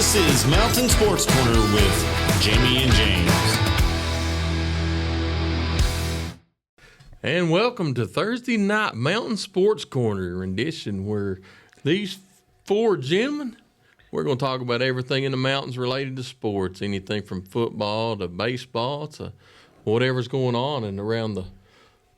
This is Mountain Sports Corner with Jamie and James. And welcome to Thursday night Mountain Sports Corner rendition, where these four gentlemen, we're going to talk about everything in the mountains related to sports, anything from football to baseball to whatever's going on and around the,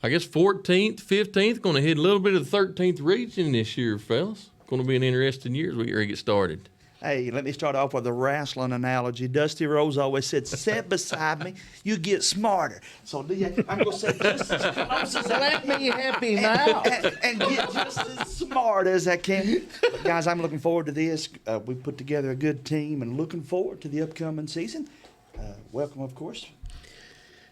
I guess, 14th, 15th, going to hit a little bit of the 13th region this year, fellas. Going to be an interesting year as we get started. Hey, let me start off with a wrestling analogy. Dusty Rose always said, sit beside me, you get smarter. So I'm going to say just as close as Let me happy now. and get just as smart as I can. But guys, I'm looking forward to this. We put together a good team and looking forward to the upcoming season. Welcome, of course.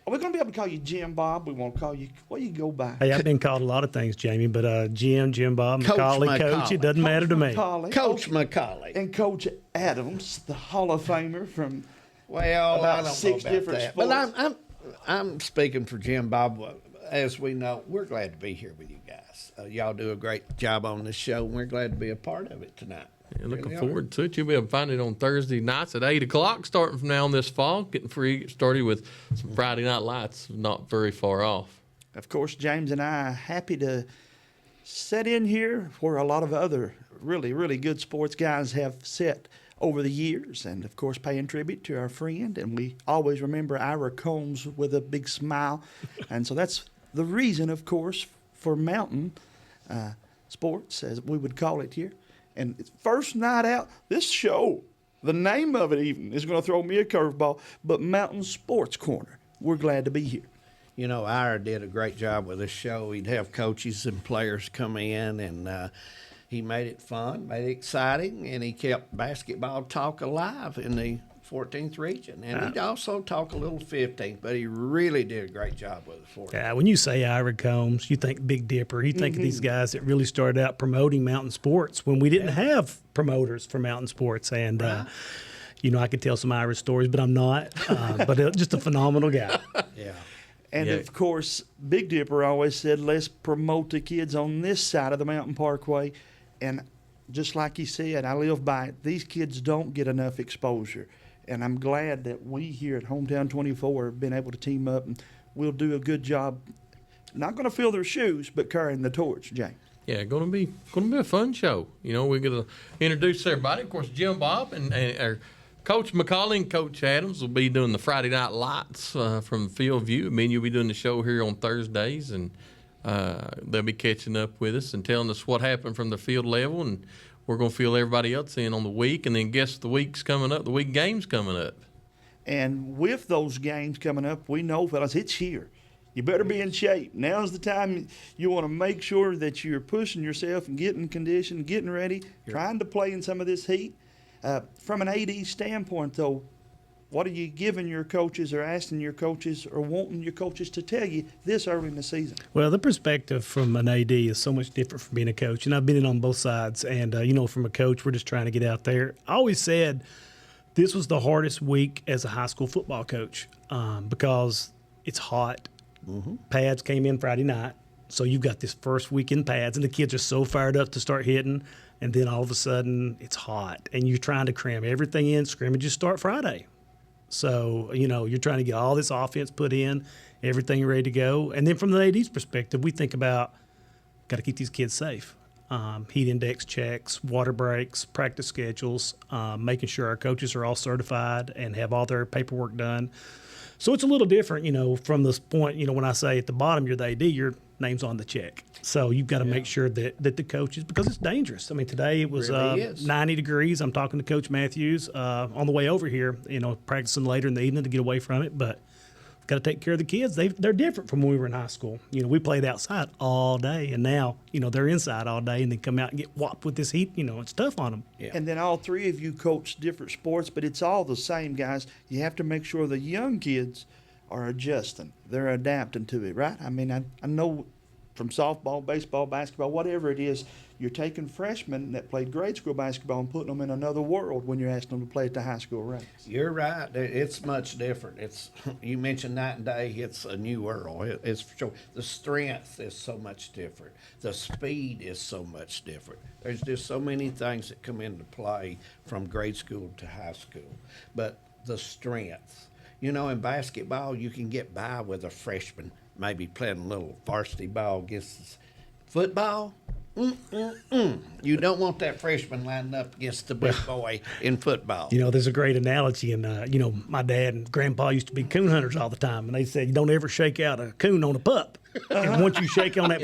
Are we going to be able to call you Jim Bob? We won't call you, what do you go by? Hey, I've been called a lot of things, Jamie, but Jim Bob, Coach McCauley, Coach, McCauley. it doesn't matter to me. Coach McCauley. And Coach Adams, the Hall of Famer from Well, about I don't 6 know about different that. sports. But I'm speaking for Jim Bob. As we know, we're glad to be here with you guys. Y'all do a great job on this show, and we're glad to be a part of it tonight. Yeah, looking Really forward to it. You'll be able to find it on Thursday nights at 8 o'clock, starting from now on this fall, getting started with some Friday night lights, not very far off. Of course, James and I are happy to sit in here where a lot of other really, really good sports guys have sat over the years. And, of course, paying tribute to our friend. And we always remember Ira Combs with a big smile. And so that's the reason, of course, for mountain sports, as we would call it here. And it's first night out, this show, the name of it even, is going to throw me a curveball, but Mountain Sports Corner. We're glad to be here. You know, Ira did a great job with this show. He'd have coaches and players come in, and he made it fun, made it exciting, and he kept basketball talk alive in the 14th region. And he'd also talk a little 15th, but he really did a great job with the 14th. Yeah, when you say Ira Combs, you think Big Dipper. You think of these guys that really started out promoting mountain sports when we didn't have promoters for mountain sports. And, you know, I could tell some Irish stories, but I'm not. But just a phenomenal guy. Yeah. And, of course, Big Dipper always said, let's promote the kids on this side of the mountain parkway. And just like he said, I live by it. These kids don't get enough exposure. And I'm glad that we here at Hometown 24 have been able to team up, and we'll do a good job. Not going to fill their shoes, but carrying the torch, James. Yeah, going to be a fun show. You know, we're going to introduce everybody. Of course, Jim Bob and Coach McCauley and Coach Adams will be doing the Friday night lights from Field View. I mean, you'll be doing the show here on Thursdays, and they'll be catching up with us and telling us what happened from the field level, and we're going to fill everybody else in on the week, and then guess the week's coming up, the week game's coming up. And with those games coming up, we know, fellas, it's here. You better be in shape. Now's the time you want to make sure that you're pushing yourself and getting conditioned, getting ready, trying to play in some of this heat. From an AD standpoint, though, what are you giving your coaches or asking your coaches or wanting your coaches to tell you this early in the season? Well, the perspective from an AD is so much different from being a coach, and I've been in on both sides. And, you know, from a coach, we're just trying to get out there. I always said this was the hardest week as a high school football coach because it's hot. Mm-hmm. Pads came in Friday night, so you've got this first week in pads, and the kids are so fired up to start hitting, and then all of a sudden it's hot, and you're trying to cram everything in. Scrimmages start Friday. So, you know, you're trying to get all this offense put in, everything ready to go. And then from the AD's perspective, we think about got to keep these kids safe. Heat index checks, water breaks, practice schedules, making sure our coaches are all certified and have all their paperwork done. So it's a little different, you know, from this point, you know, when I say at the bottom you're the AD, your name's on the check. So you've got to make sure that the coaches, because it's dangerous. I mean, today it was Really 90 degrees. I'm talking to Coach Matthews on the way over here, you know, practicing later in the evening to get away from it. But got to take care of the kids. They're different from when we were in high school. You know, we played outside all day, and now, you know, they're inside all day, and they come out and get whopped with this heat. You know, it's tough on them. Yeah. And then all three of you coach different sports, but it's all the same, guys. You have to make sure the young kids are adjusting. They're adapting to it, right? I mean, I know from softball, baseball, basketball, whatever it is, you're taking freshmen that played grade school basketball and putting them in another world when you're asking them to play at the high school ranks. You're right. It's much different. You mentioned night and day. It's a new world. It's for sure. The strength is so much different. The speed is so much different. There's just so many things that come into play from grade school to high school. But the strength, in basketball, you can get by with a freshman maybe playing a little varsity ball against football. You don't want that freshman lining up against the big boy in football. There's a great analogy, and my dad and grandpa used to be coon hunters all the time, and they said you don't ever shake out a coon on a pup. And once you shake on that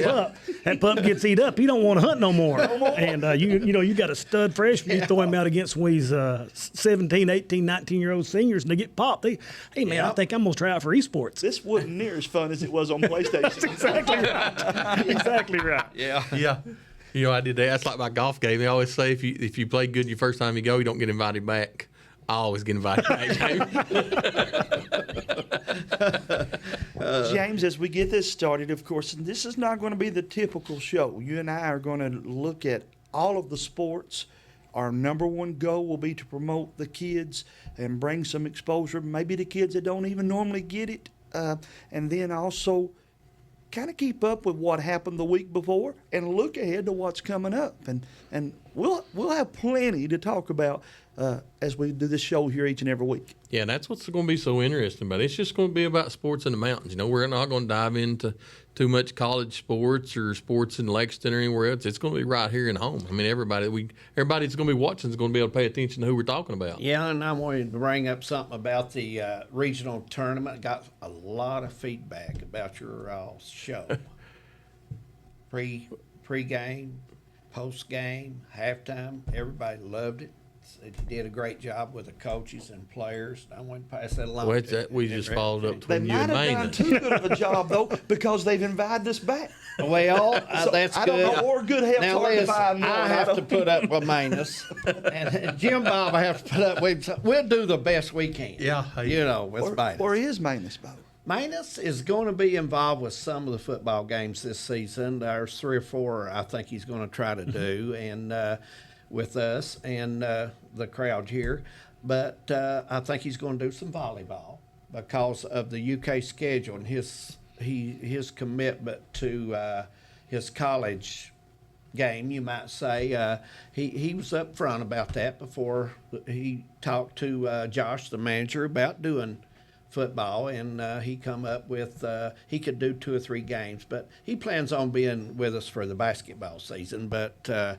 pup gets eat up. He don't want to hunt no more. And you got a stud freshman, you throw him out against these 17, 18, 19-year-old seniors, and they get popped. Hey man, I think I'm gonna try out for esports. This wasn't near as fun as it was on PlayStation. That's exactly right. Exactly right. Yeah. I did that. That's like my golf game. They always say if you play good your first time you go, you don't get invited back. I always get invited back. James, as we get this started, of course, and this is not going to be the typical show. You and I are going to look at all of the sports. Our number one goal will be to promote the kids and bring some exposure, maybe the kids that don't even normally get it, and then also kind of keep up with what happened the week before and look ahead to what's coming up. And we'll have plenty to talk about as we do this show here each and every week. Yeah, that's what's going to be so interesting about it. It's just going to be about sports in the mountains. We're not going to dive into too much college sports or sports in Lexington or anywhere else. It's going to be right here in home. I mean, everybody's going to be watching is going to be able to pay attention to who we're talking about. Yeah, and I wanted to bring up something about the regional tournament. Got a lot of feedback about your show. Pre-game, post-game, halftime, everybody loved it. You did a great job with the coaches and players. I want to pass that along. Well, we just followed up They between you might and have done Maine. too good of a job, though, because they've invited us back. Well, So, that's I good. don't know, or good help's Now hard to listen, find more. I have to put up with Manus, and Jim Bob I have to put up with. We'll do the best we can. Yeah. With Manus. Or is Manus, Bo? Manus is going to be involved with some of the football games this season. There's 3 or 4 I think he's going to try to do, and with us and the crowd here. But I think he's going to do some volleyball because of the UK schedule and his commitment to his college game, you might say. He was up front about that before he talked to Josh, the manager, about doing football, and he come up with he could do 2 or 3 games, but he plans on being with us for the basketball season. But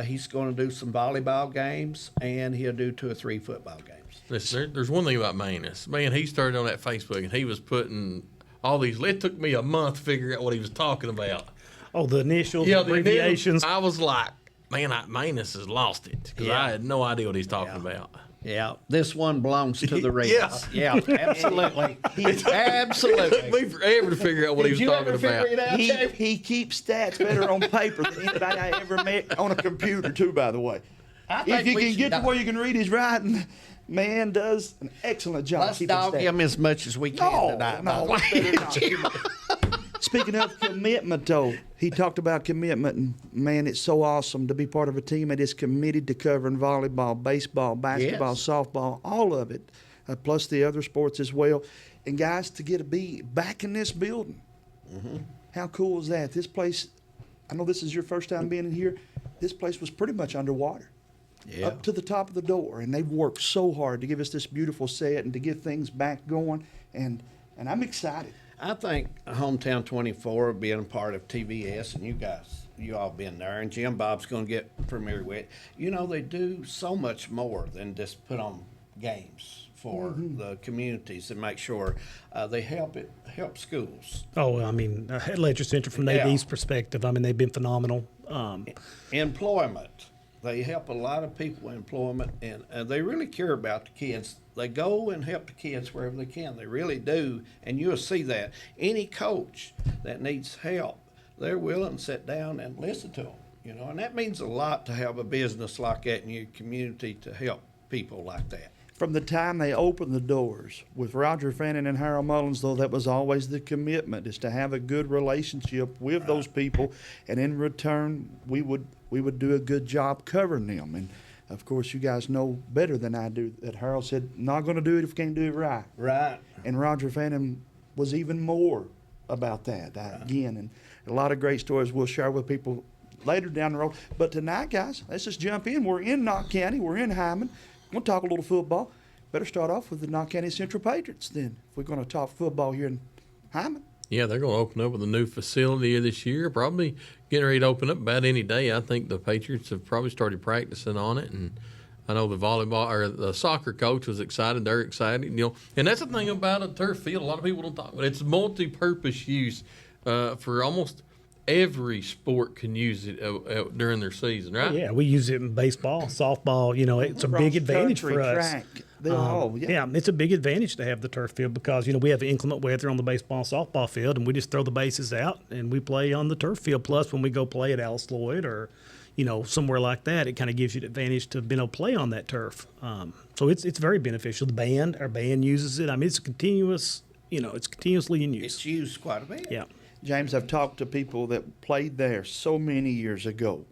he's going to do some volleyball games, and he'll do 2 or 3 football games. Listen, there's one thing about Manus. Man, he started on that Facebook, and he was putting all these. It took me a month to figure out what he was talking about. Oh, the initials, the abbreviations. I was like, man, Manus has lost it because I had no idea what he's talking about. Yeah, this one belongs to the Reds. Yeah. Absolutely. It Absolutely. took me forever to figure out what he was talking about. He keeps stats better on paper than anybody I ever met on a computer, too, by the way. If you can get to where you can read his writing, man does an excellent job. Let's dog him as much as we can tonight. No, Speaking of commitment, though, he talked about commitment, and man, it's so awesome to be part of a team that is committed to covering volleyball, baseball, basketball, softball, all of it, plus the other sports as well. And guys, to get to be back in this building, how cool is that? This place, I know this is your first time being in here. This place was pretty much underwater. Yeah. Up to the top of the door, and they've worked so hard to give us this beautiful set and to get things back going, and I'm excited. I think Hometown 24 being a part of TVS, and you all been there, and Jim Bob's going to get familiar with it. They do so much more than just put on games for the communities and make sure they help schools. Oh, I mean, Ledger Center from Nadee's perspective, I mean, they've been phenomenal. Employment. They help a lot of people in employment, and they really care about the kids. They go and help the kids wherever they can. They really do, and you'll see that. Any coach that needs help, they're willing to sit down and listen to them, and that means a lot to have a business like that in your community to help people like that. from the time they opened the doors with Roger Fannin and Harold Mullins, though, that was always the commitment, is to have a good relationship with those people, and in return, we would do a good job covering them. And of course, you guys know better than I do that Harold said, "Not going to do it if we can't do it right." Right. And Roger Fannin was even more about that again, and a lot of great stories we'll share with people later down the road. But tonight, guys, let's just jump in. We're in Knott County. We're in Hyman. We'll talk a little football. Better start off with the Knott County Central Patriots then, if we're going to talk football here in Hyman. Yeah, they're going to open up with a new facility this year, probably getting ready to open up about any day. I think the Patriots have probably started practicing on it, and I know the volleyball or the soccer coach was excited. They're excited, And that's the thing about a turf field. A lot of people don't talk about it. It's multi-purpose use for almost every sport can use it during their season, right? Yeah, we use it in baseball, softball. It's a big advantage for us. Track. It's a big advantage to have the turf field because we have inclement weather on the baseball and softball field, and we just throw the bases out and we play on the turf field. Plus, when we go play at Alice Lloyd or somewhere like that, it kind of gives you the advantage to be able to play on that turf. So it's very beneficial. Our band uses it. I mean, it's continuous. It's continuously in use. It's used quite a bit. Yeah. James, I've talked to people that played there so many years ago.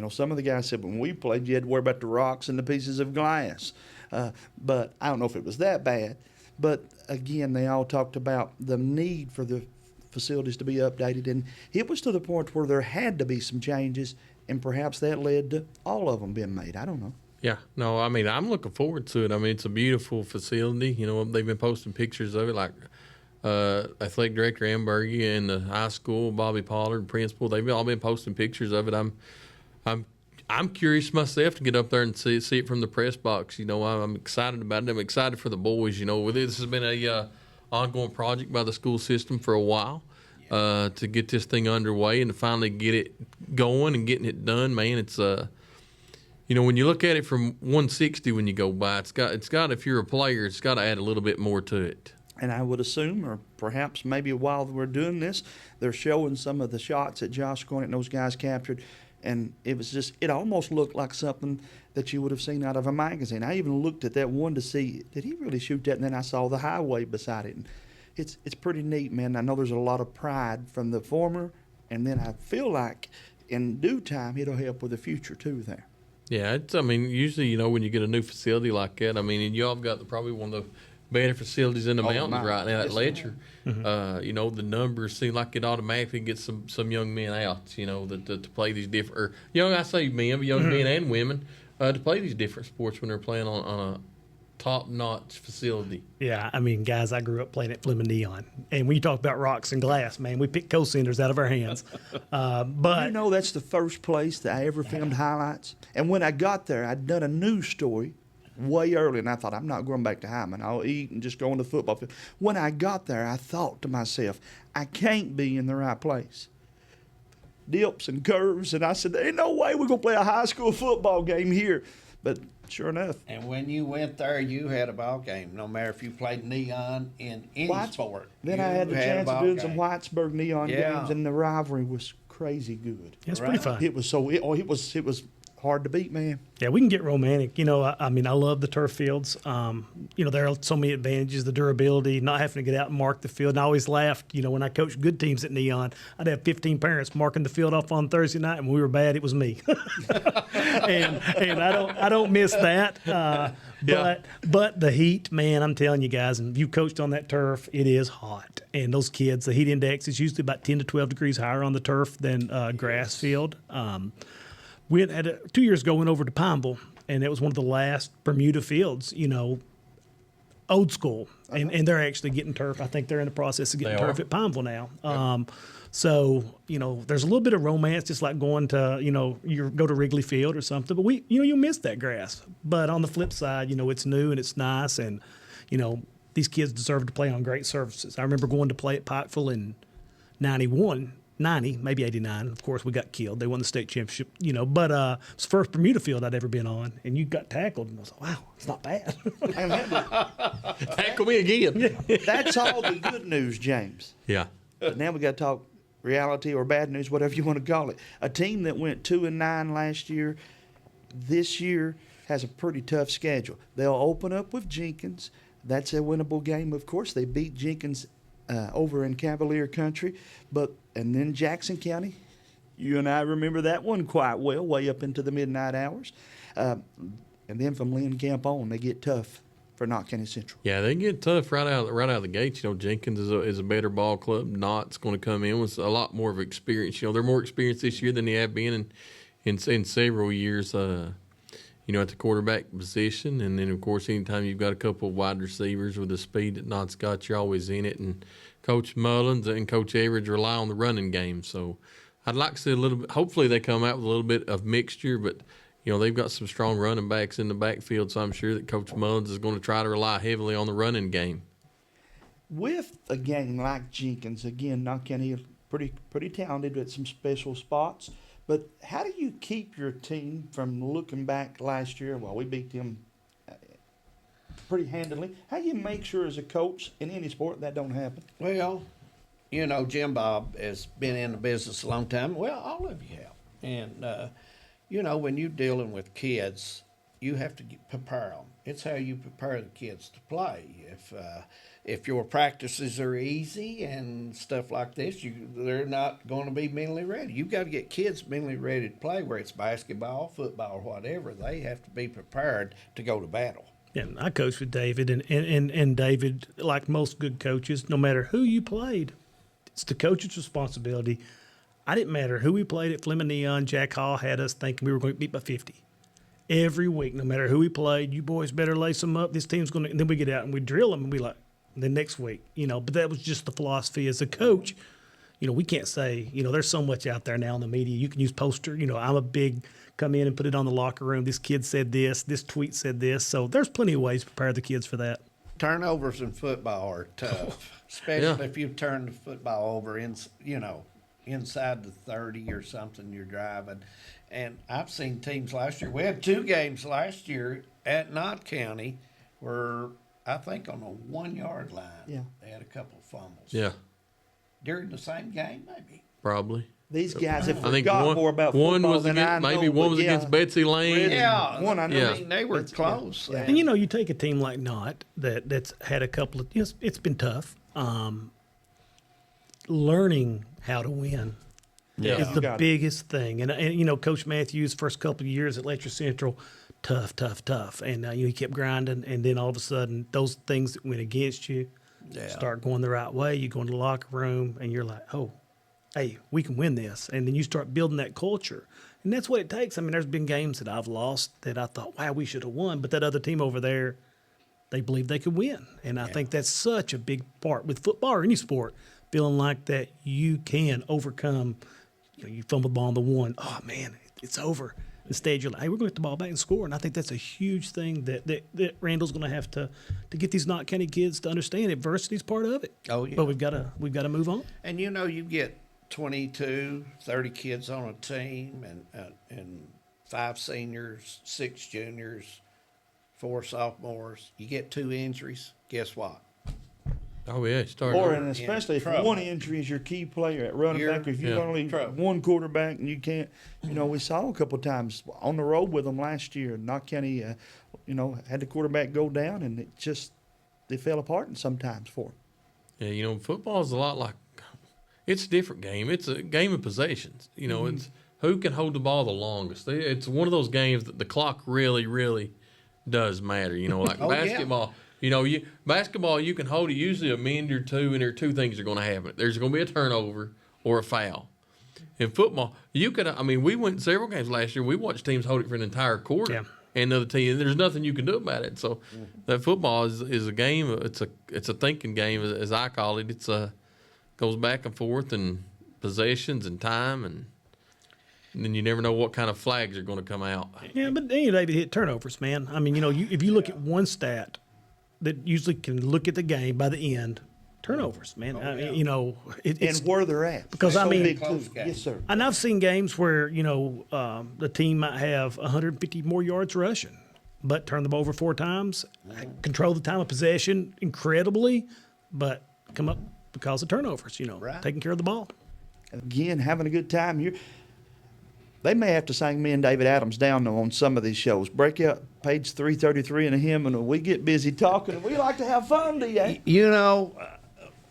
Some of the guys said when we played, you had to worry about the rocks and the pieces of glass. But I don't know if it was that bad. But again, they all talked about the need for the facilities to be updated. And it was to the point where there had to be some changes, and perhaps that led to all of them being made. I don't know. Yeah, no, I mean, I'm looking forward to it. I mean, it's a beautiful facility. They've been posting pictures of it, like athletic director Ambergy and the high school, Bobby Pollard, principal. They've all been posting pictures of it. I'm curious myself to get up there and see it from the press box. I'm excited about it. I'm excited for the boys. This has been a ongoing project by the school system for a while to get this thing underway and to finally get it going and getting it done. Man, it's when you look at it from 160 when you go by, it's got if you're a player, it's got to add a little bit more to it. And I would assume, or perhaps maybe while we're doing this, they're showing some of the shots that Josh Cornett and those guys captured. And it almost looked like something that you would have seen out of a magazine. I even looked at that one to see, did he really shoot that? And then I saw the highway beside it. And it's pretty neat, man. I know there's a lot of pride from the former, and then I feel like in due time it'll help with the future too there. Yeah, usually, when you get a new facility like that, y'all have got probably one of the better facilities in the mountains right now at Letcher. The numbers seem like it automatically gets some young men out, to play these different, I say men, but young men and women, to play these different sports when they're playing on a top-notch facility. Yeah, guys, I grew up playing at Fleming Neon. And when you talk about rocks and glass, man, we picked co-centers out of our hands. But that's the first place that I ever filmed highlights. And when I got there, I'd done a news story way early, and I thought, I'm not going back to Hyman. I'll eat and just go on the football field. When I got there, I thought to myself, I can't be in the right place. Dips and curves, and I said, there ain't no way we're going to play a high school football game here. But sure enough. And when you went there, you had a ball game, no matter if you played Neon in any sport. Then I had the chance of doing some Whitesburg Neon games, and the rivalry was crazy good. It's pretty fun. It was it was hard to beat, man. Yeah, we can get romantic. I love the turf fields. There are so many advantages, the durability, not having to get out and mark the field. And I always laughed, when I coached good teams at Neon, I'd have 15 parents marking the field off on Thursday night, and when we were bad, it was me. and I don't miss that. But the heat, man, I'm telling you guys, and you coached on that turf, it is hot. And those kids, the heat index is usually about 10 to 12 degrees higher on the turf than grass field. We had 2 years ago, went over to Pineville, and it was one of the last Bermuda fields, old school. And they're actually getting turf. I think they're in the process of getting turf at Pineville now. So, there's a little bit of romance, just like going to, you go to Wrigley Field or something. But you miss that grass. But on the flip side, it's new and it's nice. And, these kids deserve to play on great surfaces. I remember going to play at Pikeville in 90, maybe 89. Of course, we got killed. They won the state championship, but it's the first Bermuda field I'd ever been on, and you got tackled, and I was like, wow, it's not bad. Tackle me again. That's all the good news, James. Yeah. But now we got to talk reality or bad news, whatever you want to call it. A team that went 2-9 last year, this year has a pretty tough schedule. They'll open up with Jenkins. That's a winnable game, of course. They beat Jenkins over in Cavalier Country, and then Jackson County. You and I remember that one quite well, way up into the midnight hours. And then from Lynn Camp on, they get tough for Knott County Central. Yeah, they get tough right out of the gate. Jenkins is a better ball club. Knott's going to come in with a lot more of experience. They're more experienced this year than they have been in several years. At the quarterback position, and then of course, anytime you've got a couple of wide receivers with the speed that Knott's got, you're always in it. And Coach Mullins and Coach Everidge rely on the running game. So I'd like to see a little bit. Hopefully, they come out with a little bit of mixture, but they've got some strong running backs in the backfield, so I'm sure that Coach Mullins is going to try to rely heavily on the running game. With a game like Jenkins, again, Knott County pretty talented at some special spots. But how do you keep your team from looking back last year? Well, we beat them pretty handily. How do you make sure as a coach in any sport that don't happen? Well, Jim Bob has been in the business a long time. Well, all of you have. And, when you're dealing with kids, you have to prepare them. It's how you prepare the kids to play. If your practices are easy and stuff like this, they're not going to be mentally ready. You've got to get kids mentally ready to play, whether it's basketball, football, whatever. They have to be prepared to go to battle. And I coached with David, and David, like most good coaches, no matter who you played, it's the coach's responsibility. I didn't matter who we played at Fleming Neon. Jack Hall had us thinking we were going to beat by 50. Every week, no matter who we played, you boys better lace them up. This team's going to – and then we get out and we drill them, and we like – the next week, but that was just the philosophy as a coach. We can't say, there's so much out there now in the media. You can use poster. I'm a big come in and put it on the locker room. This kid said this tweet said this. So there's plenty of ways to prepare the kids for that. Turnovers in football are tough, especially if you turn the football over inside the 30 or something you're driving. And I've seen teams last year. We had 2 games last year at Knott County where I think on the 1 yard line, they had a couple of fumbles. Yeah. During the same game, maybe. Probably. These guys have I think forgot more about one football was than I know. maybe one was against Betsy Lane. Yeah, one I know. Yeah. I mean, they were close. Yeah. And you take a team like Knott that's had a couple of it's been tough. Learning how to win is the biggest thing. And Coach Matthews first couple of years at Letcher Central, tough. And he kept grinding, and then all of a sudden those things that went against you start going the right way. You go into the locker room and you're like, oh, hey, we can win this. And then you start building that culture. And that's what it takes. I mean, there's been games that I've lost that I thought, wow, we should have won. But that other team over there, they believe they could win. And I think that's such a big part with football or any sport, feeling like that you can overcome. You fumble the ball on the 1. Oh, man, it's over. Instead, you're like, hey, we're going to get the ball back and score. And I think that's a huge thing that Randall's going to have to get these Knott County kids to understand. Adversity is part of it. Oh, yeah. But we've got to move on. And, you get 22, 30 kids on a team and 5 seniors, 6 juniors, 4 sophomores. You get 2 injuries, guess what? Oh, yeah. And especially if one injury is your key player at running back, if you've only one quarterback and you can't, we saw a couple of times on the road with them last year. Knott County, had the quarterback go down, and they fell apart sometimes for them. Yeah, football is a lot like it's a different game. It's a game of possessions. It's who can hold the ball the longest. It's one of those games that the clock really, really does matter. Like basketball. Basketball, you can hold it usually a minute or 2, and there are 2 things that are going to happen. There's going to be a turnover or a foul. In football, we went several games last year. We watched teams hold it for an entire quarter. Yeah. And the other team, there's nothing you can do about it. So that football is a game. It's a thinking game, as I call it. It's goes back and forth and possessions and time, and then you never know what kind of flags are going to come out. Yeah, but David hit turnovers, man. I mean, if you look at one stat that usually can look at the game by the end, turnovers, man. It's and where they're at. Because, big too. Yes, sir. And I've seen games where, the team might have 150 more yards rushing, but turn the ball over 4 times, control the time of possession incredibly, but come up because of turnovers, taking care of the ball. Again, having a good time. They may have to sing me and David Adams down though on some of these shows. Break out page 333 in the hymn, and we get busy talking. We like to have fun, D.A. You know,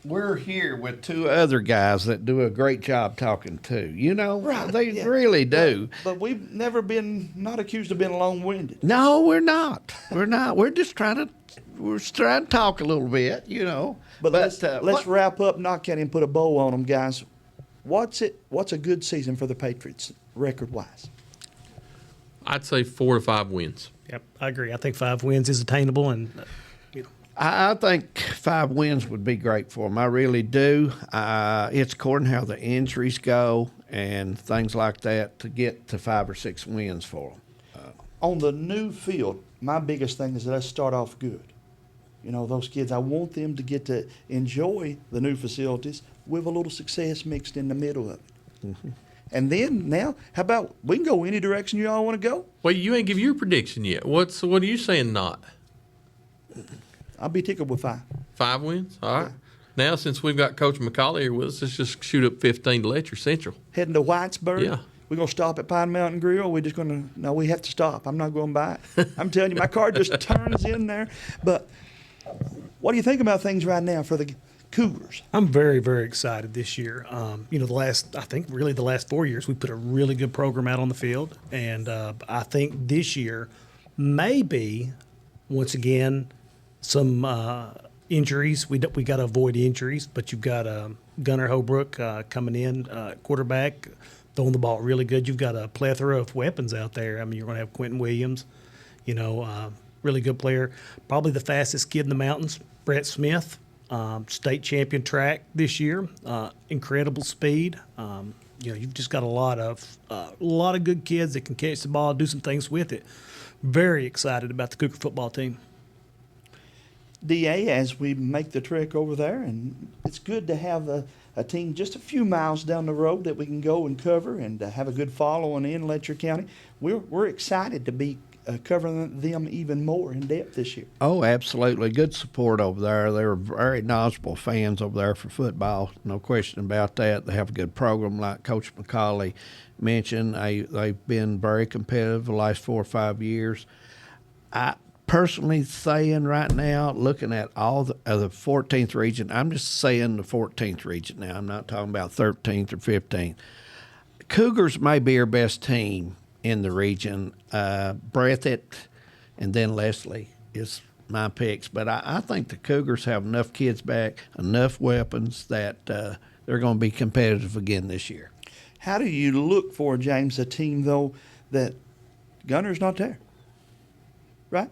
we're here with two other guys that do a great job talking too. You know, Right, they yeah. really do. But we've never been not accused of being long-winded. No, we're not. We're not. We're just trying to talk a little bit. You know. But let's what- wrap up Knock County and put a bow on them, guys. What's a good season for the Patriots record-wise? I'd say 4 to 5 wins. Yep, I agree. I think 5 wins is attainable, and I think 5 wins would be great for them. I really do. It's according to how the injuries go and things like that to get to 5 or 6 wins for them. On the new field, my biggest thing is let's start off good. You know, those kids, I want them to get to enjoy the new facilities with a little success mixed in the middle of it. Mm-hmm. And then now, how about we can go any direction you all want to go? Well, you ain't give your prediction yet. What are you saying not? I'll be tickled with 5. 5 wins? All right. Now, since we've got Coach McCauley here with us, let's just shoot up 15 to Letcher Central. Heading to Whitesburg. Yeah. We're going to stop at Pine Mountain Grill. We're just going to, no, we have to stop. I'm not going by it. I'm telling you, my car just turns in there. But what do you think about things right now for the Cougars? I'm very, very excited this year. You know, the last 4 years, we put a really good program out on the field. And I think this year, maybe, once again, some injuries. We got to avoid injuries, but you've got Gunnar Holbrook coming in, quarterback, throwing the ball really good. You've got a plethora of weapons out there. I mean, you're going to have Quentin Williams, you know, really good player. Probably the fastest kid in the mountains, Brett Smith, state champion track this year. Incredible speed. You know, you've just got a lot of good kids that can catch the ball, do some things with it. Very excited about the Cougar football team. DA, as we make the trek over there, and it's good to have a team just a few miles down the road that we can go and cover and have a good following in Letcher County. We're excited to be covering them even more in depth this year. Oh, absolutely. Good support over there. They're very knowledgeable fans over there for football. No question about that. They have a good program like Coach McCauley mentioned. They've been very competitive the last 4 or 5 years. I personally saying right now, looking at all the 14th region, I'm just saying the 14th region now. I'm not talking about 13th or 15th. Cougars may be our best team in the region. Breathitt and then Leslie is my picks. But I think the Cougars have enough kids back, enough weapons that they're going to be competitive again this year. How do you look for, James, a team, though, that Gunner's not there? Right?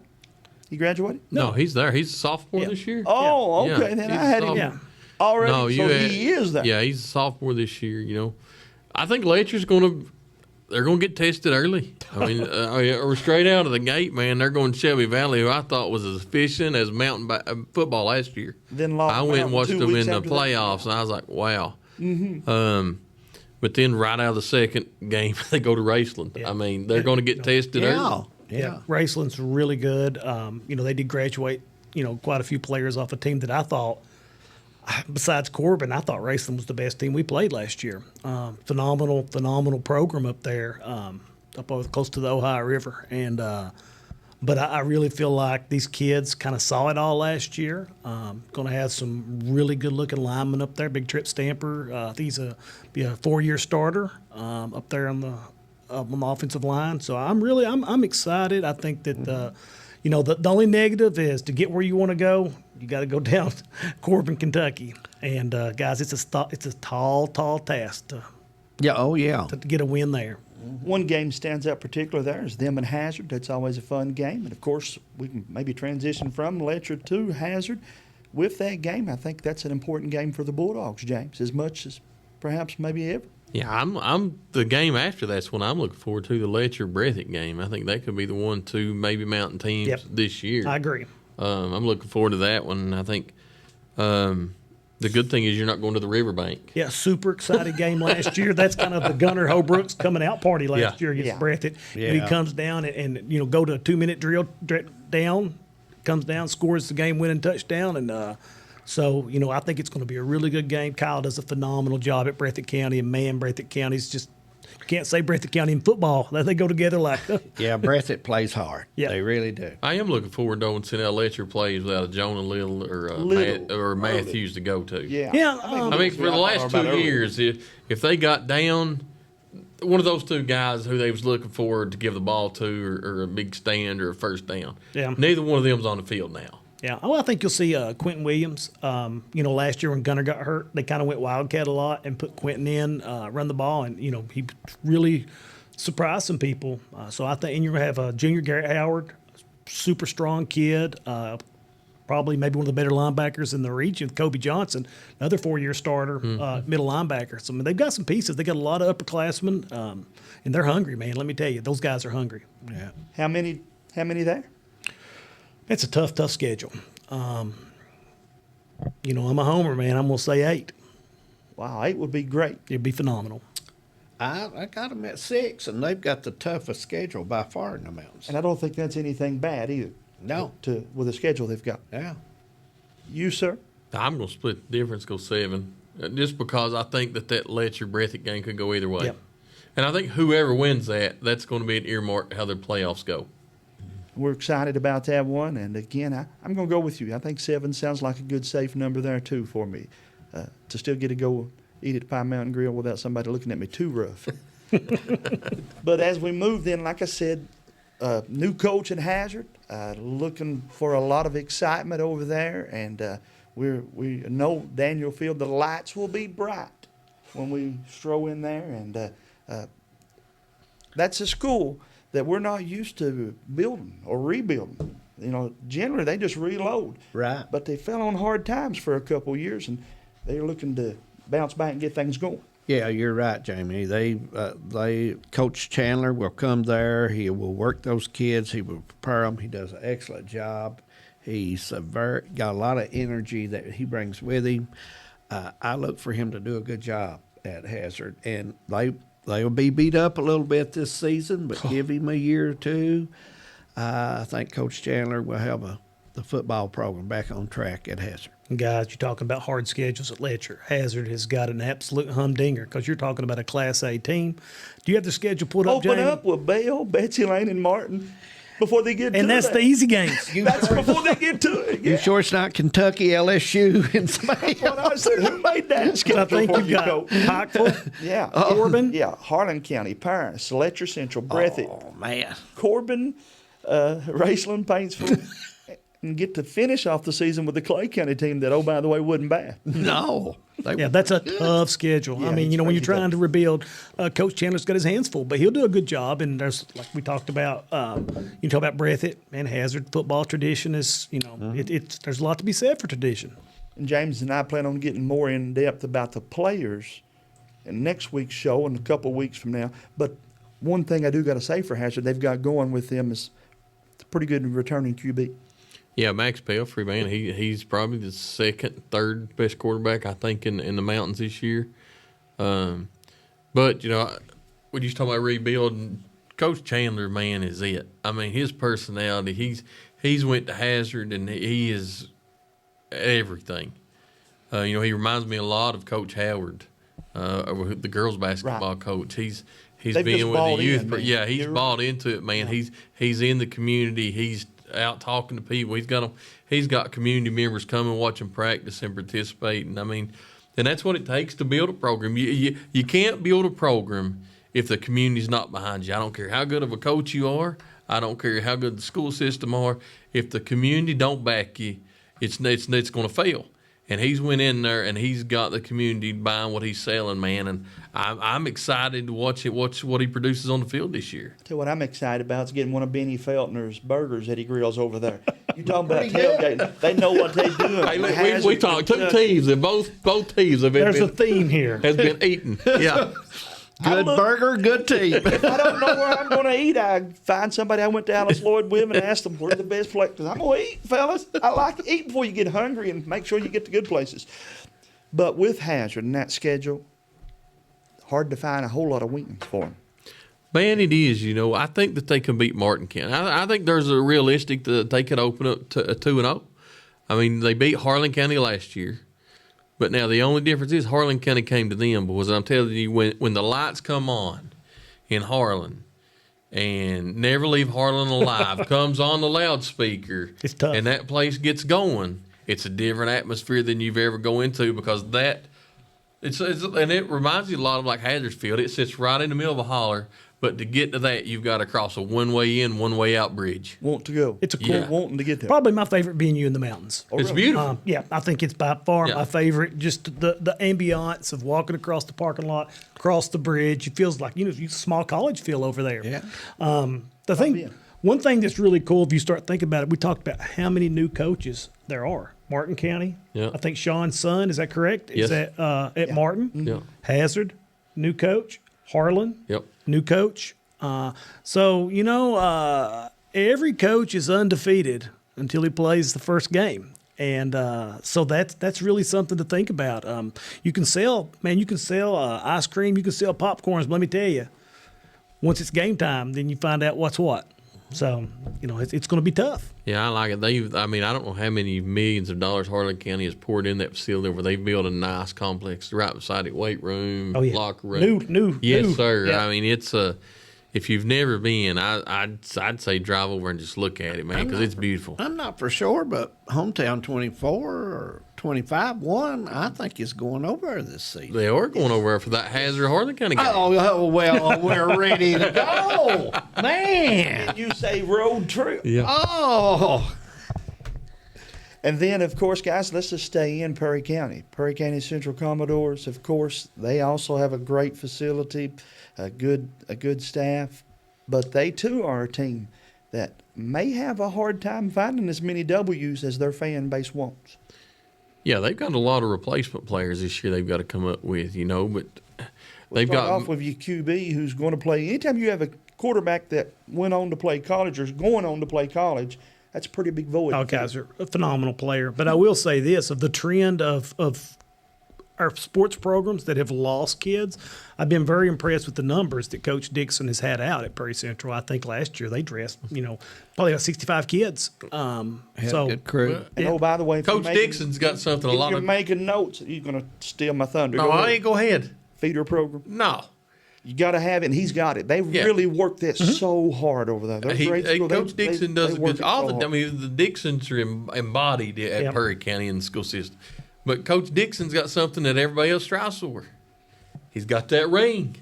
He graduated? No, he's there. He's a sophomore this year. Oh, Yeah. okay. Yeah. Then He's I had a him sophomore. already. No, so he is there. Yeah, he's a sophomore this year. You know, I think Letcher's they're going to get tested early. I mean, or straight out of the gate, man. They're going to Shelby Valley, who I thought was as efficient as mountain football last year. Then lost I went and Mountain watched 2 them weeks in the after that. playoffs, and I was like, wow. But then right out of the second game, they go to Raceland. Yeah. I mean, they're going to get tested early. Yeah. Raceland's really good. You know, they did graduate, you know, quite a few players off a team that I thought, besides Corbin, I thought Raceland was the best team we played last year. Phenomenal program up there, up close to the Ohio River. And but I really feel like these kids kind of saw it all last year. Going to have some really good-looking linemen up there. Big Trip Stamper. I think he's be a 4-year starter up there on the offensive line. So I'm excited. I think that you know, the only negative is to get where you want to go, you got to go down Corbin, Kentucky. And guys, it's a tall task to get a win there. One game stands out particularly there is them and Hazard. That's always a fun game. And, of course, we can maybe transition from Letcher to Hazard. With that game, I think that's an important game for the Bulldogs, James, as much as perhaps maybe ever. Yeah, I'm the game after that's when I'm looking forward to, the Letcher Breathitt game. I think that could be the 1-2 maybe mountain teams this year. I agree. I'm looking forward to that one. I think the good thing is you're not going to the riverbank. Yeah, super exciting game last year. That's kind of the Gunnar Holbrook's coming out party last year against Breathitt. Yeah. And he comes down and you know, go to a 2-minute drill down, comes down, scores the game-winning touchdown, and so, you know, I think it's going to be a really good game. Kyle does a phenomenal job at Breathitt County, and man, Breathitt County's just You can't say Breathitt County in football. They go together like Yeah, Breathitt plays hard. Yeah. They really do. I am looking forward to seeing how Letcher plays without a Jonah Little or Matthews to go to. Yeah. Yeah, I mean, for the last 2 years, if they got down one of those two guys who they was looking forward to give the ball to, or a big stand or a first down, Yeah. neither one of them's on the field now. Yeah, well, I think you'll see Quentin Williams. Last year when Gunner got hurt, they kind of went wildcat a lot and put Quentin in, run the ball, and he really surprised some people. So I think, and you're gonna have Junior Garrett Howard, super strong kid, probably maybe one of the better linebackers in the region. Kobe Johnson, another 4-year starter, middle linebacker. So I mean, they've got some pieces. They got a lot of upperclassmen, and they're hungry, man. Let me tell you, those guys are hungry. Yeah. How many there? It's a tough schedule. I'm a homer, man. I'm going to say 8. Wow, 8 would be great. It'd be phenomenal. I got them at 6, and they've got the toughest schedule by far in the mountains. And I don't think that's anything bad either. No. With the schedule they've got. Yeah. You, sir? I'm going to split the difference, go 7, just because I think that Letcher Breathitt game could go either way. Yep. And I think whoever wins that's going to be an earmark how their playoffs go. We're excited about that one. And again, I'm going to go with you. I think 7 sounds like a good, safe number there, too, for me. To still get to go eat at Pine Mountain Grill without somebody looking at me too rough. But as we move then, like I said, new coach at Hazard, looking for a lot of excitement over there. And we know Daniel Field, the lights will be bright when we stroll in there. And that's a school that we're not used to building or rebuilding. Generally they just reload. Right. But they fell on hard times for a couple of years, and they're looking to bounce back and get things going. Yeah, you're right, Jamie. They Coach Chandler will come there. He will work those kids. He will prepare them. He does an excellent job. He's got a lot of energy that he brings with him. I look for him to do a good job at Hazard, and they'll be beat up a little bit this season, but give him a year or two. I think Coach Chandler will have the football program back on track at Hazard. And guys, you're talking about hard schedules at Letcher. Hazard has got an absolute humdinger because you're talking about a Class A team. Do you have the schedule pulled up, Open Jamie? up with Bell, Betsy Lane, and Martin before they get to And that's that. the easy games. That's before they get to it. You sure it's not Kentucky, LSU, and somebody What I said, who made that schedule I think for you've you, got Coach? Pikeville, Yeah. Corbin. Yeah, Harlan County, Paris, Letcher Central, Breathitt, Oh, man. Corbin, Raceland, Paintsville, and get to finish off the season with the Clay County team that, oh, by the way, wasn't bad. No. Yeah, that's a tough schedule. Yeah, I mean, it's when you're crazy trying tough. to rebuild, Coach Chandler's got his hands full, but he'll do a good job. And there's, like we talked about, you talk about Breathitt and Hazard. Football tradition is, there's a lot to be said for tradition. And James and I plan on getting more in depth about the players in next week's show and a couple of weeks from now. But one thing I do got to say for Hazard, they've got going with them is a pretty good returning QB. Yeah, Max Pelfrey, man, he's probably the second, third best quarterback, I think, in the mountains this year. But, when you talk about rebuilding, Coach Chandler, man, is it. I mean, his personality, he's went to Hazard, and he is everything. He reminds me a lot of Coach Howard, the girls basketball coach. He's They've been just with bought the youth. in, man. Yeah, he's You're bought into it, man. Yeah. He's in the community. He's out talking to people. He's got community members coming, watching practice and participating. I mean, and that's what it takes to build a program. You can't build a program if the community's not behind you. I don't care how good of a coach you are. I don't care how good the school system are. If the community don't back you, it's going to fail. And he's went in there and he's got the community buying what he's selling, man. And I'm excited to watch what he produces on the field this year. Tell you what I'm excited about is getting one of Benny Feltner's burgers that he grills over there. You talking about tailgating? They know what they're doing. Hey, look, we Hazard, talked two Kentucky. teams, and both teams have There's a been theme here. has been eaten. Yeah. Good burger, good team. If I don't know where I'm going to eat, I find somebody I went to Alice Lloyd with and ask them where's the best place. Because I'm going to eat, fellas. I like to eat before you get hungry and make sure you get to good places. But with Hazard and that schedule, hard to find a whole lot of wins for them. Man, it is. I think that they can beat Martin County. I think there's a realistic that they could open up to a 2-0. I mean, they beat Harlan County last year, But now the only difference is Harlan County came to them, because I'm telling you, when the lights come on in Harlan, and Never Leave Harlan Alive comes on the loudspeaker, It's tough. and that place gets going, it's a different atmosphere than you've ever go into, because it's and it reminds you a lot of like Hathersfield. It sits right in the middle of a holler, but to get to that, you've got to cross a one-way in, one-way out bridge. Want to go. It's a cool, Yeah. Wanting to get there. probably my favorite venue in the mountains. It's really? beautiful. Yeah, I think it's by far Yeah. my favorite. Just the ambiance of walking across the parking lot, across the bridge. It feels like, you small college feel over there. Yeah. The thing, yeah. one thing that's really cool, if you start thinking about it, we talked about how many new coaches there are. Martin County. Yeah. I think Sean's son, is that correct? Yes. Is at Martin. Yeah. Hazard, new coach. Harlan, Yep. new coach. Every coach is undefeated until he plays the first game. And so that's really something to think about. You can sell ice cream, you can sell popcorns, but let me tell you, once it's game time, then you find out what's what. So, it's going to be tough. Yeah, I like it. I don't know how many millions of dollars Harlan County has poured in that facility where they built a nice complex right beside it, weight room, locker room. New. Yes, sir. Yeah. I mean, it's if you've never been, I'd say drive over and just look at it, man, because it's beautiful. I'm not for sure, but Hometown 24 or 25-1, I think is going over there this season. They are going over there for that Hazard Harlan County game. Oh, well, we're ready to go. Man. You say road trip. Yeah. Oh. And then, of course, guys, let's just stay in Perry County. Perry County Central Commodores, of course, they also have a great facility, a good staff, but they too are a team that may have a hard time finding as many W's as their fan base wants. Yeah, they've got a lot of replacement players this year they've got to come up with, but they've Start got off with your QB who's going to play. Anytime you have a quarterback that went on to play college or is going on to play college, that's a pretty big void. All guys are a phenomenal player. But I will say this, of the trend of our sports programs that have lost kids, I've been very impressed with the numbers that Coach Dixon has had out at Perry Central. I think last year they dressed, probably about 65 kids. Had a good crew. And oh, by the way, if Coach you're making- Dixon's got something a if lot you're of. making notes, you're going to steal my thunder. No, I ain't go ahead. Feeder program. No. You got to have it, and he's got it. They Yeah. really worked that so hard over there. They're great school. Coach Dixon does a work good. it All so the hard. the Dixons are embodied at Yep. Perry County in the school system, but Coach Dixon's got something that everybody else strives for. He's got that ring.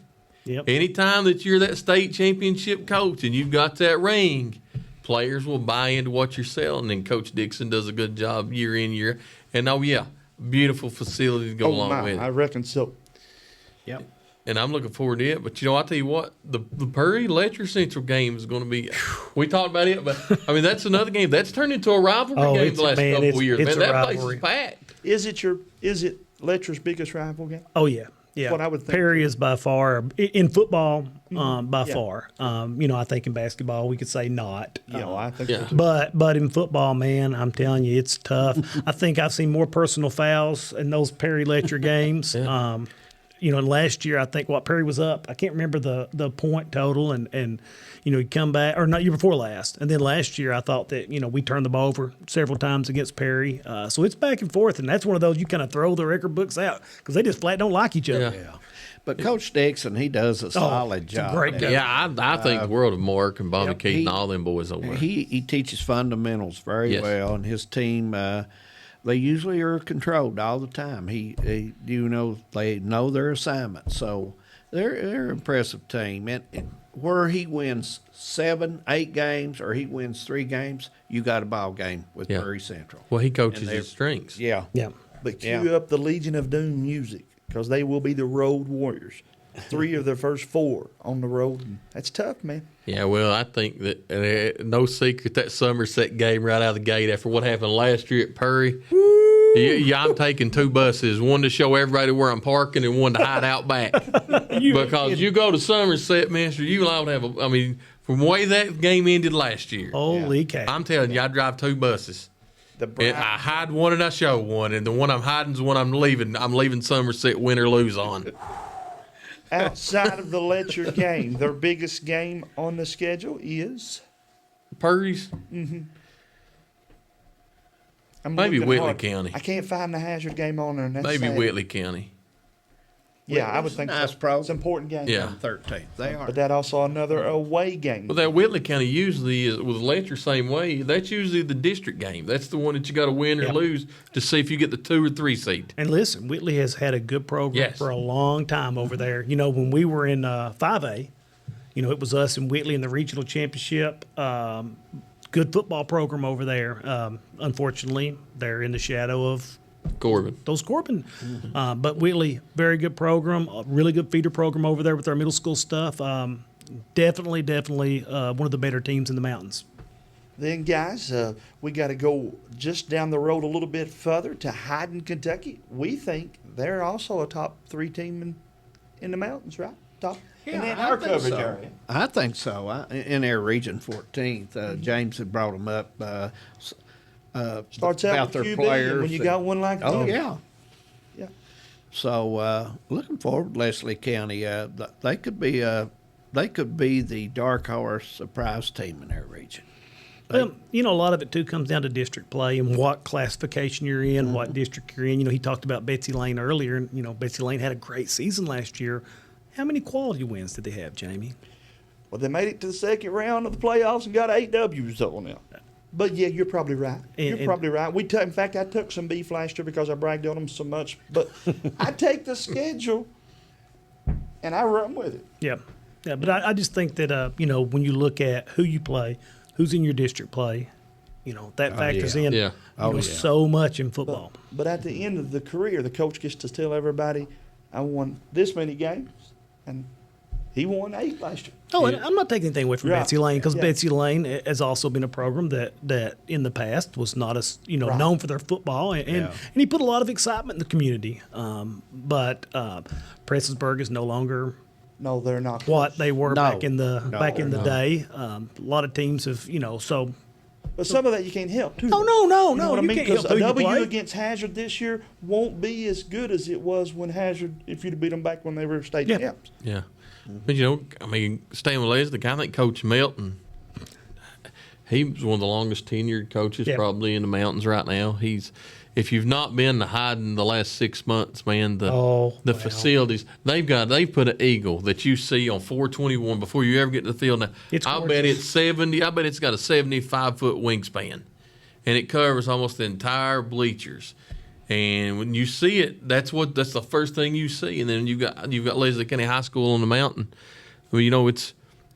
Yep. Anytime that you're that state championship coach and you've got that ring, players will buy into what you're selling. And Coach Dixon does a good job year in, year. And beautiful facility to go Oh along my, with I it. reckon so. Yep. And I'm looking forward to it. But I'll tell you what, the Perry Letcher Central game is going to be. We talked about it, but I mean that's another game that's turned into a rivalry Oh, game it's- the last man, couple it's- of years. it's Man, a that rivalry. place is packed. Is it Letcher's biggest rival game? Oh, yeah. Yeah. what I would think. Perry is by far, in football, by Yeah. far. I think in basketball we could say not. I think yeah. so too. But in football, man, I'm telling you, it's tough. I think I've seen more personal fouls in those Perry Letcher games. And last year I think Perry was up. I can't remember the point total, and he'd come back, or not, year before last. And then last year I thought that we turned the ball over several times against Perry. So it's back and forth, and that's one of those you kind of throw the record books out because they just flat don't like each other. Yeah. But Coach Dixon, he does a solid it's a job. great guy. Yeah, I think the world of Mark and Bobby Yep, Keaton, he- all them boys over there. He teaches fundamentals very Yes. well, and his team they usually are controlled all the time. They know their assignment, so they're an impressive team. And where he wins 7, 8 games, or he wins 3 games, you got a ball game with Yeah. Perry Central. Well, he coaches And they're- his strengths. Yeah, Yeah. But cue Yeah. up the Legion of Doom music because they will be the Road Warriors. 3 of their first 4 on the road. And that's tough, man. Yeah, well, I think that no secret that Somerset game right out of the gate after what happened last year at Perry. Yeah, I'm taking 2 buses, one to show everybody where I'm parking and one to hide out back. Because you go to Somerset, Mister, you will have from the way that game ended last year. Holy cow. I'm telling you, I drive 2 buses. The And Brian, I hide one and I show one, and the one I'm hiding is the one I'm leaving. I'm leaving Somerset win or lose on. outside of the Letcher game, their biggest game on the schedule is Perry's. I'm Maybe looking Whitley hard. County. I can't find the Hazard game on there. And that's Maybe sad. Whitley County. Yeah, I would Whitley's a think nice so. program. It's an important game. Yeah. On 13th. They are. But that also another away game. Well, that Whitley County usually is with Letcher same way. That's usually the district game. That's the one that you got to win or Yep. lose to see if you get the 2 or 3 seed. And listen, Whitley has had a good program Yes. for a long time over there. You know, when we were in 5A, you know, it was us and Whitley in the regional championship. Good football program over there. Unfortunately, they're in the shadow of Corbin. those Corbin. But Whitley, very good program, a really good feeder program over there with our middle school stuff. Definitely one of the better teams in the mountains. Then, guys, we got to go just down the road a little bit further to Hyden, Kentucky. We think they're also a top 3 team in the mountains, right? Top in our coverage area. I think so. In their region 14th, James had brought them up. Starts about out their with QB, players. and when you got one like Oh, that. yeah. Yeah. So looking forward to Leslie County. They could be the dark horse surprise team in their region. You know, a lot of it too comes down to district play and what classification you're in, what district you're in. You know, he talked about Betsy Lane earlier, and you know, Betsy Lane had a great season last year. How many quality wins did they have, Jamie? Well, they made it to the second round of the playoffs and got 8 W's on them. But yeah, you're probably right. You're probably right. In fact, I took some beef last year because I bragged on them so much. But I take the schedule and I run with it. Yeah, but I just think that you know, when you look at who you play, who's in your district play, you know, that factors in Yeah. so much in football. But at the end of the career, the coach gets to tell everybody, I won this many games, and he won 8 last year. Oh, and I'm not taking anything away from Yeah. Betsy Lane because Yeah. Betsy Lane has also been a program that in the past was not as Right. known for their football, and he put a lot of excitement in the community. But Prestonsburg is no longer No, they're not. what they were No. back in the day. A lot of teams have so. But some of that you can't help, too. No, though. no, You know no, what I you mean? can't Because help a who you W play. against Hazard this year won't be as good as it was when Hazard, if you'd have beat them back when they were state Yeah. champs. Yeah. But, you know, I mean, staying with Leslie, I think Coach Melton, he was one of the longest tenured coaches Yeah. probably in the mountains right now. If you've not been to Hyden the last 6 months, man, the facilities they've put an eagle that you see on 421 before you ever get to the field. Now, It's I bet gorgeous. it's 70. I bet it's got a 75-foot wingspan, and it covers almost the entire bleachers. And when you see it, that's the first thing you see. And then you've got Leslie County High School on the mountain. Well, you know, it's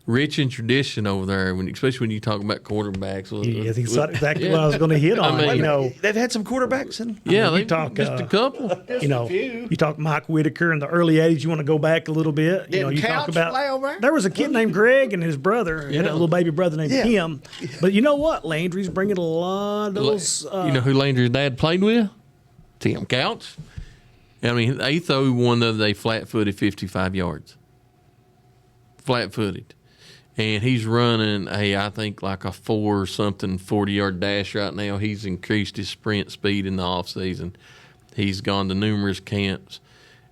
rich in tradition over there, especially when you talk about quarterbacks. Yeah, that's exactly what I was going to hit on. I mean, you know, They've had some quarterbacks in. yeah, you they talk, just a couple. you know, you talk Mike Whitaker in the early '80s. You want to go back a little bit. You know, Didn't you talk Couch about play over there? there was a kid named Greg and his brother. He had a little baby brother named Yeah. Tim. But you know what? Landry's bringing a lot of those. You know who Landry's dad played with? Tim Couch. I mean, they threw one the other day flat-footed 55 yards. Flat-footed. And he's running, I think like a 40-yard dash right now. He's increased his sprint speed in the offseason. He's gone to numerous camps.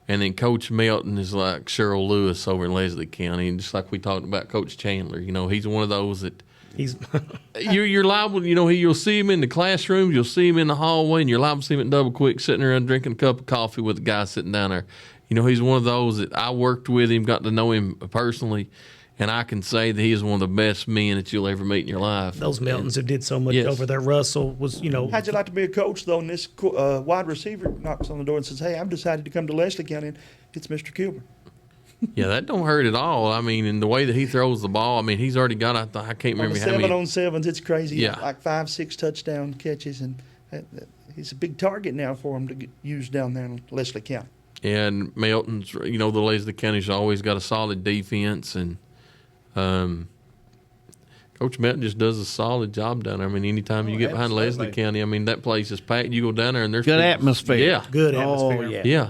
And then Coach Melton is like Cheryl Lewis over in Leslie County. And just like we talked about Coach Chandler, you know, he's one of those that He's you're liable, you know, you'll see him in the classrooms, you'll see him in the hallway, and you're liable to see him at Double Quick sitting around drinking a cup of coffee with the guy sitting down there. You know, he's one of those that I worked with him, got to know him personally, and I can say that he is one of the best men that you'll ever meet in your life. those Meltons have did so much Yes. over there. Russell was, you know, How'd you like to be a coach, though, and this wide receiver knocks on the door and says, hey, I've decided to come to Leslie County, and it's Mr. Kilburn. Yeah, that don't hurt at all. I mean, in the way that he throws the ball, I mean, he's already got, I can't On remember the how many. 7-on-7s, it's crazy. Yeah. Like 5-6 touchdown catches, and he's a big target now for him to use down there in Leslie County. And Melton's, you know, the Leslie County's always got a solid defense, and Coach Melton just does a solid job down there. I mean, anytime you get behind Leslie County, I mean, that place is packed. You go down there, and there's Good people- atmosphere. Yeah, good Oh, atmosphere. yeah. yeah.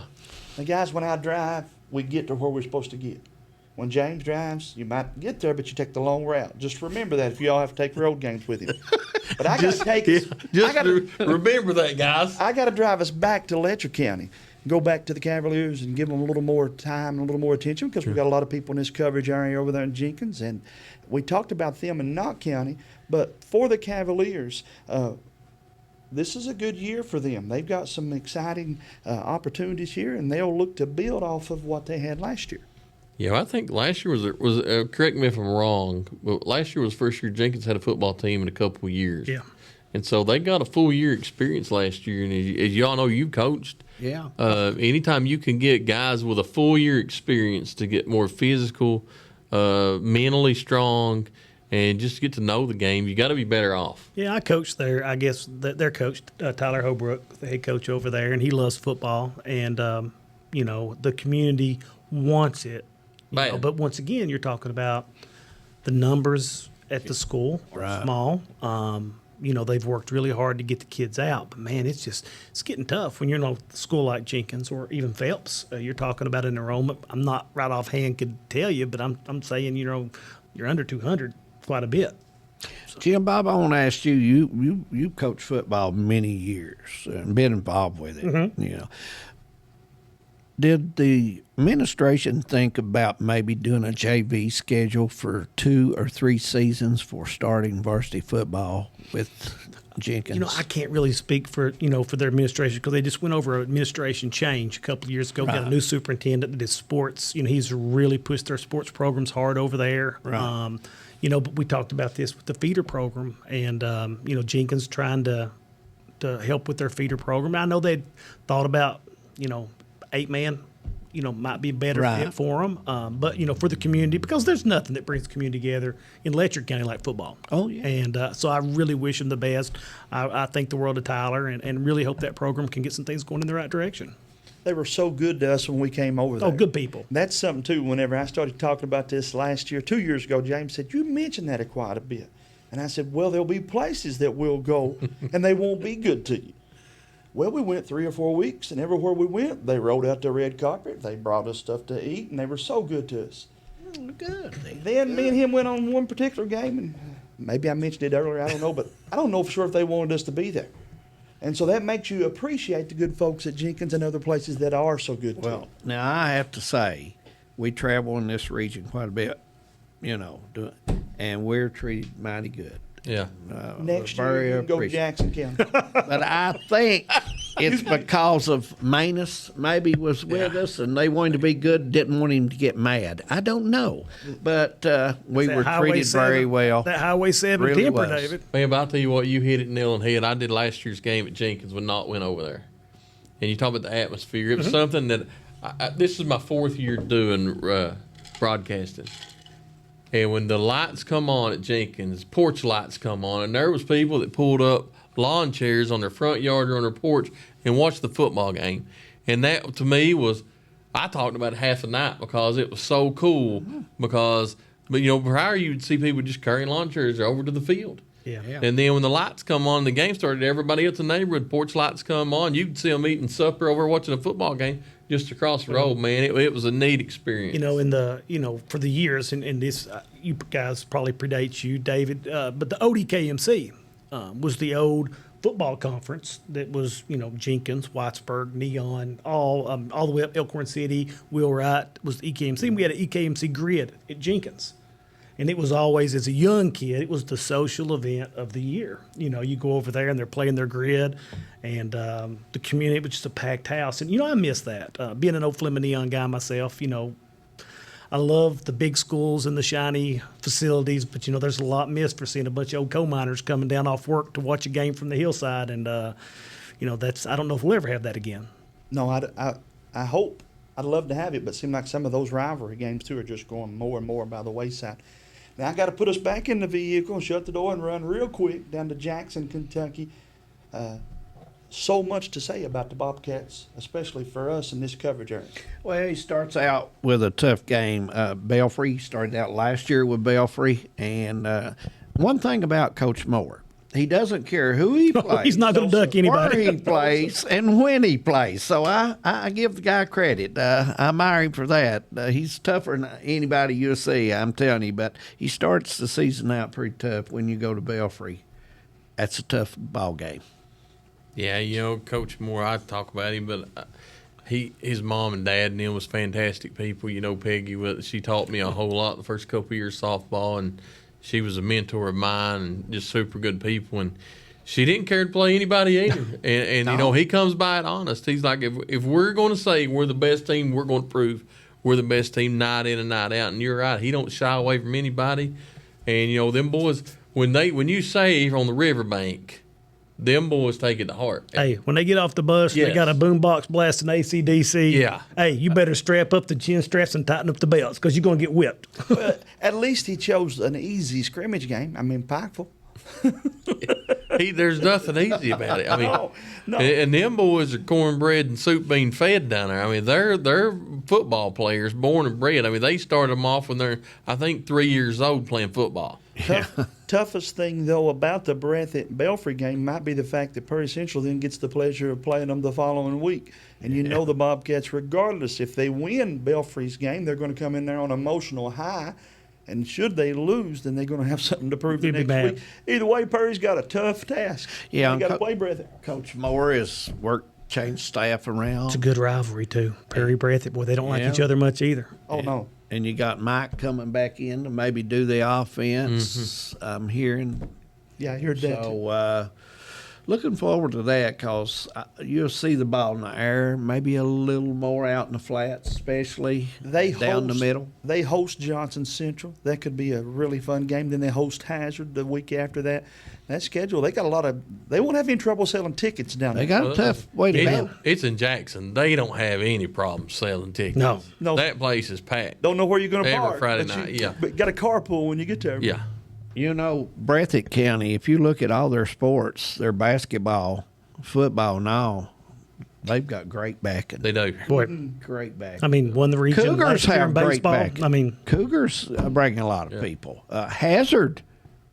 Now, guys, when I drive, we get to where we're supposed to get. When James drives, you might get there, but you take the long route. Just remember that if you all have to take road games with him. But I got to take us. Remember that, guys. I got to drive us back to Letcher County, go back to the Cavaliers, and give them a little more time and a little more attention because we've got a lot of people in this coverage area over there in Jenkins, and we talked about them in Knott County. But for the Cavaliers, this is a good year for them. They've got some exciting opportunities here, and they'll look to build off of what they had last year. Yeah, I think last year was correct me if I'm wrong, but last year was the first year Jenkins had a football team in a couple of years. Yeah. And so they got a full year experience last year. And as y'all know, you coached. Yeah. Anytime you can get guys with a full year experience to get more physical, mentally strong, and just get to know the game, you got to be better off. Yeah, I coached there. I guess their coach, Tyler Holbrook, the head coach over there, and he loves football. And, the community wants it. But once again, you're talking about the numbers at the school are small. They've worked really hard to get the kids out. But, man, it's getting tough when you're in a school like Jenkins or even Phelps. You're talking about an enrollment. I'm not right offhand could tell you, but I'm saying, you're under 200 quite a bit. Jim Bob, I want to ask you, you coached football many years and been involved with it, Mm-hmm. Did the administration think about maybe doing a JV schedule for 2 or 3 seasons for starting varsity football with Jenkins? I can't really speak for their administration because they just went over an administration change a couple of years ago. Got a new superintendent that did sports. He's really pushed their sports programs hard over there. Right. But we talked about this with the feeder program, and Jenkins trying to help with their feeder program. I know they thought about 8-man, might be a better fit for them. But, for the community, because there's nothing that brings the community together in Letcher County like football. Oh, yeah. And so I really wish them the best. I think the world of Tyler and really hope that program can get some things going in the right direction. They were so good to us when we came over there. Oh, good people. That's something, too, whenever I started talking about this last year, 2 years ago, James said, you mentioned that quite a bit. And I said, well, there'll be places that we'll go, and they won't be good to you. Well, we went 3 or 4 weeks, and everywhere we went, they rolled out the red carpet. They brought us stuff to eat, and they were so good to us. Good. Then me and him went on one particular game, and maybe I mentioned it earlier, I don't know, but I don't know for sure if they wanted us to be there. And so that makes you appreciate the good folks at Jenkins and other places that are so good to you. Well, now I have to say, we travel in this region quite a bit, and we're treated mighty good. Yeah. Next year, you can go to Jackson County. But I think it's because of Manus maybe was with us, and they wanted to be good, didn't want him to get mad. I don't know. But we were treated very well. That Highway 7 Really temper, was. David. Man, but I'll tell you what, you hit it nail on the head. I did last year's game at Jenkins when Knott went over there. And you talk about the atmosphere. It was something that this is my 4th year doing broadcasting. And when the lights come on at Jenkins, porch lights come on, and there was people that pulled up lawn chairs on their front yard or on their porch and watched the football game. And that, to me, was, I talked about it half a night because it was so cool. But prior you'd see people just carrying lawn chairs over to the field. Yeah. And then when the lights come on, the game started, everybody else in the neighborhood, porch lights come on, you could see them eating supper over watching a football game just across the road, man. It was a neat experience. For the years, and this, you guys probably predates you, David, but the ODKMC was the old football conference that was, Jenkins, Whitesburg, Neon, all the way up Elkhorn City, Wheelwright was the EKMC. And we had an EKMC grid at Jenkins. And it was always, as a young kid, it was the social event of the year. You go over there and they're playing their grid, and the community was just a packed house. And, I miss that. Being an old Fleming Neon guy myself, I love the big schools and the shiny facilities, but, there's a lot missed for seeing a bunch of old coal miners coming down off work to watch a game from the hillside. And, I don't know if we'll ever have that again. No, I hope. I'd love to have it, but it seems like some of those rivalry games, too, are just going more and more by the wayside. Now, I got to put us back in the vehicle and shut the door and run real quick down to Jackson, Kentucky. So much to say about the Bobcats, especially for us in this coverage area. Well, he starts out with a tough game. Belfry started out last year with Belfry. And one thing about Coach Moore, he doesn't care who he plays. He's not going to duck anybody. Where he plays and when he plays. So I give the guy credit. I admire him for that. He's tougher than anybody you'll see, I'm telling you. But he starts the season out pretty tough when you go to Belfry. That's a tough ball game. Yeah, Coach Moore, I talk about him, but his mom and dad and them was fantastic people. Peggy, she taught me a whole lot the first couple of years of softball, and she was a mentor of mine and just super good people. And she didn't care to play anybody either. And you know, he comes by it honest. He's like, if we're going to say we're the best team, we're going to prove we're the best team night in and night out. And you're right. He don't shy away from anybody. And, you know, them boys, when you say on the riverbank, them boys take it to heart. Hey, when they get off the bus, Yes. they got a boombox blasting AC/DC. Yeah. Hey, you better strap up the chin straps and tighten up the belts because you're going to get whipped. At least he chose an easy scrimmage game. I mean, Pikeville. There's nothing easy about it. I mean, No. and them boys are cornbread and soup bean fed down there. I mean, they're football players, born and bred. I mean, they started them off when they're, I think, 3 years old playing football. Toughest thing, though, about the Breathitt Belfry game might be the fact that Perry Central then gets the pleasure of playing them the following week. And you know the Bobcats, regardless, if they win Belfry's game, they're going to come in there on an emotional high. And should they lose, then they're going to have something to prove the It'd be next bad. week. Either way, Perry's got a tough task. Yeah, They got to and play Breathitt. Coach Moore has changed staff around. It's a good rivalry, too. Perry Breathitt, boy, they don't like Yeah. each other much either. Oh, no. And you got Mike coming back in to maybe do the offense. I'm hearing. Yeah, I heard that too. So looking forward to that because you'll see the ball in the air, maybe a little more out in the flats, especially down the middle. They host Johnson Central. That could be a really fun game. Then they host Hazard the week after that. That schedule, they got a lot of. They won't have any trouble selling tickets down there. They got a tough way to go. It's in Jackson. They don't have any problem selling tickets. No. That place is packed. Don't know where you're going to Every park. Friday but night, yeah. But got a carpool when you get there. Yeah. You know, Breathitt County, if you look at all their sports, their basketball, football, and all, they've got great backing. They do. Boy, Great backing. I mean, won the region Cougars last year in have great baseball. backing. I mean, Cougars bring a lot of people. Hazard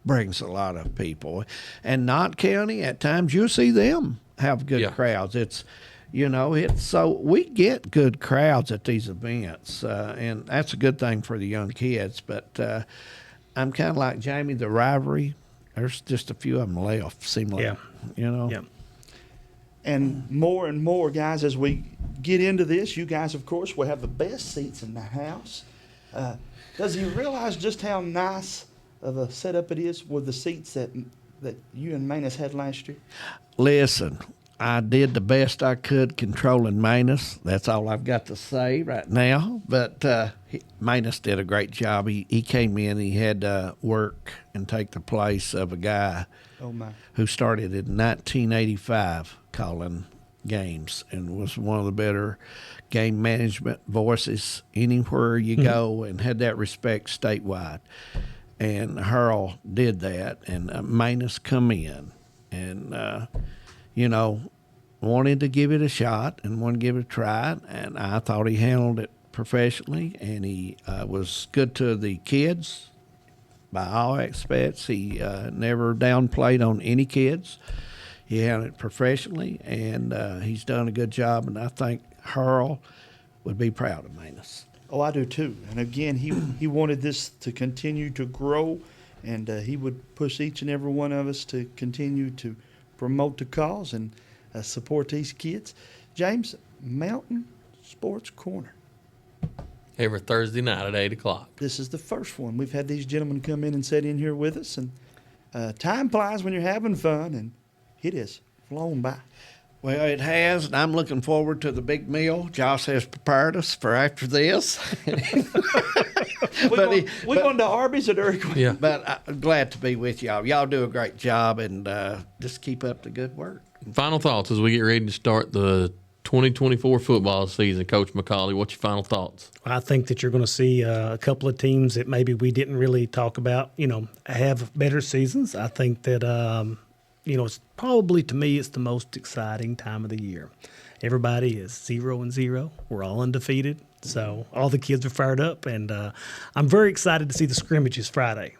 brings a lot of people, and Knott County at times you'll see them have good Yeah. crowds. It's it's so we get good crowds at these events, and that's a good thing for the young kids. But I'm kind of like Jamie, the rivalry. There's just a few of them left. Seem like Yeah. yeah. And more, guys, as we get into this, you guys, of course, will have the best seats in the house. Does he realize just how nice of a setup it is with the seats that you and Manus had last year? Listen, I did the best I could controlling Manus. That's all I've got to say right now. But Manus did a great job. He came in, he had to work and take the place of a guy Oh, my. who started in 1985 calling games and was one of the better game management voices anywhere you go and had that respect statewide. And Hurl did that, and Manus come in and, wanted to give it a shot and wanted to give it a try. And I thought he handled it professionally, and he was good to the kids by all aspects. He never downplayed on any kids. He handled it professionally, and he's done a good job. And I think Hurl would be proud of Manus. Oh, I do too. And again, he wanted this to continue to grow, and he would push each and every one of us to continue to promote the cause and support these kids. James, Mountain Sports Corner. Every Thursday night at 8 o'clock. This is the first one. We've had these gentlemen come in and sit in here with us, and time flies when you're having fun, and it has flown by. Well, it has, and I'm looking forward to the big meal Josh has prepared us for after this. We're going to Arby's or Dairy Queen? Yeah. But I'm glad to be with y'all. Y'all do a great job, and just keep up the good work. Final thoughts as we get ready to start the 2024 football season. Coach McCauley, what's your final thoughts? I think that you're going to see a couple of teams that maybe we didn't really talk about, have better seasons. I think that, it's probably, to me, it's the most exciting time of the year. Everybody is 0-0. We're all undefeated. So all the kids are fired up, and I'm very excited to see the scrimmages Friday.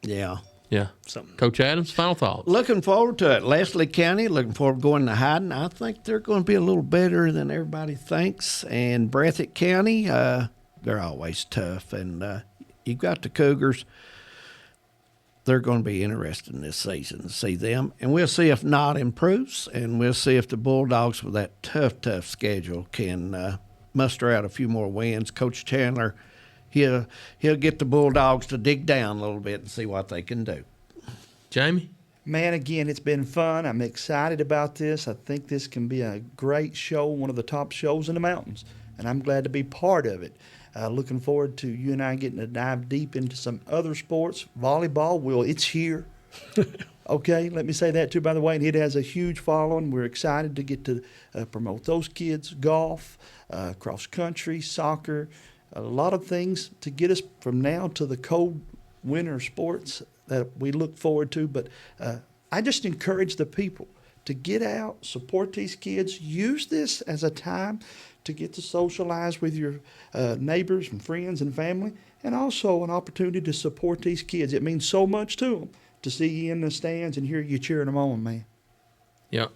Yeah. Yeah. So, Coach Adams, final thoughts. Looking forward to it. Leslie County, looking forward to going to Hyden. I think they're going to be a little better than everybody thinks. And Breathitt County, they're always tough. And you've got the Cougars. They're going to be interesting this season to see them. And we'll see if Knott improves, and we'll see if the Bulldogs with that tough schedule can muster out a few more wins. Coach Chandler, he'll get the Bulldogs to dig down a little bit and see what they can do. Jamie? Man, again, it's been fun. I'm excited about this. I think this can be a great show, one of the top shows in the mountains, and I'm glad to be part of it. Looking forward to you and I getting to dive deep into some other sports. Volleyball, well, it's here. Okay, let me say that too, by the way, and it has a huge following. We're excited to get to promote those kids. Golf, cross country, soccer, a lot of things to get us from now to the cold winter sports that we look forward to. But I just encourage the people to get out, support these kids, use this as a time to get to socialize with your neighbors and friends and family, and also an opportunity to support these kids. It means so much to them to see you in the stands and hear you cheering them on, man. Yeah.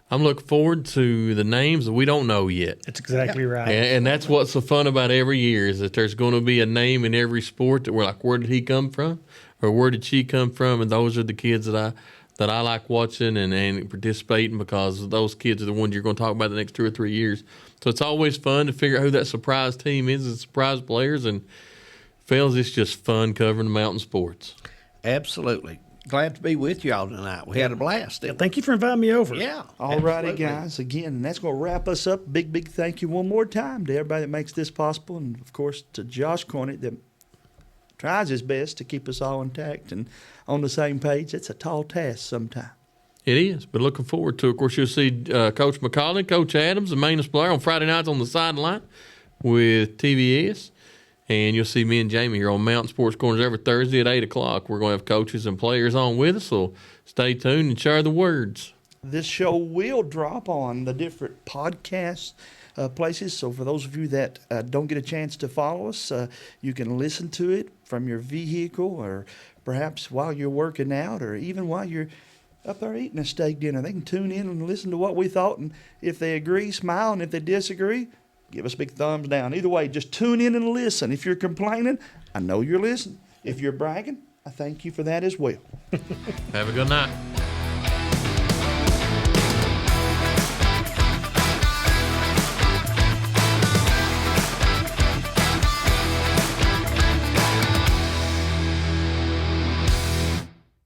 I'm looking forward to the names that we don't know yet. That's exactly right. And that's what's so fun about every year is that there's going to be a name in every sport that we're like, where did he come from? Or where did she come from? And those are the kids that I like watching and participating, because those kids are the ones you're going to talk about the next 2 or 3 years. So it's always fun to figure out who that surprise team is and surprise players. And, fellas, it's just fun covering the mountain sports. Absolutely. Glad to be with y'all tonight. We had a blast. Thank you for inviting me over. Yeah. All righty, absolutely. guys. Again, and that's going to wrap us up. Big thank you one more time to everybody that makes this possible, and, of course, to Josh Cornett that tries his best to keep us all intact and on the same page. It's a tall task sometimes. It is, but looking forward to it. Of course, you'll see Coach McCauley, Coach Adams, the main player on Friday nights on the sideline with TVS. And you'll see me and Jamie here on Mountain Sports Corners every Thursday at 8 o'clock. We're going to have coaches and players on with us, so stay tuned and share the words. This show will drop on the different podcast places. So for those of you that don't get a chance to follow us, you can listen to it from your vehicle, or perhaps while you're working out, or even while you're up there eating a steak dinner. They can tune in and listen to what we thought, and if they agree, smile, and if they disagree, give us a big thumbs down. Either way, just tune in and listen. If you're complaining, I know you're listening. If you're bragging, I thank you for that as well. Have a good night.